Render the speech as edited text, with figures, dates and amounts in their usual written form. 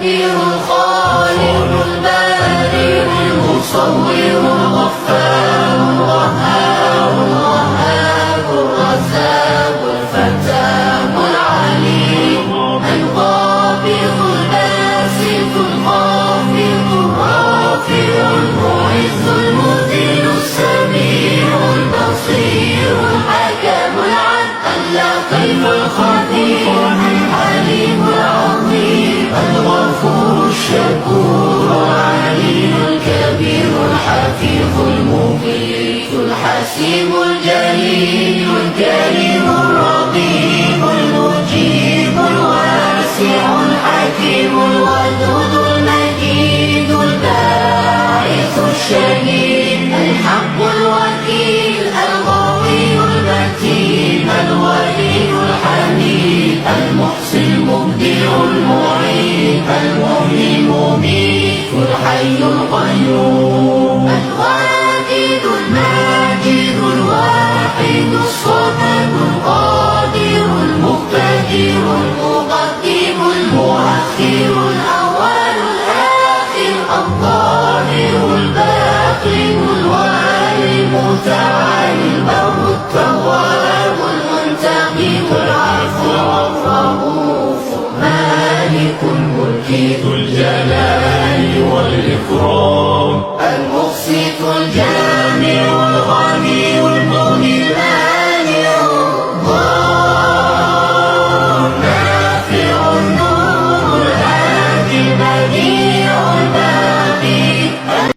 الكبير الخالق البارئ المصور الغفار الوهاب الوهاب الرزاق الفتاح العليم القابض الباسط الخافض الرافع المعز المذل السميع البصير الحكم العدل اللطيف الخبير الحليم العظيم الغفور الشكور العليم الكبير الحفيظ المقيت الحسيب الجليل الكريم الرقيب المجيب الواسع الحكيم الودود المجيد الباعث الشهيد الحق الوكيل القوي المتين الولي الحميد المحسن المبدع المعيد المحيي المميت الحي القيوم الواجد الماجد الواحد الصمد القادر المقتدر المقدم المؤخر الأول الآخر الظاهر الباطن الوالي المتعالي البر التواب المنتقم العفو الرؤوف مالك الملك ذو الجلال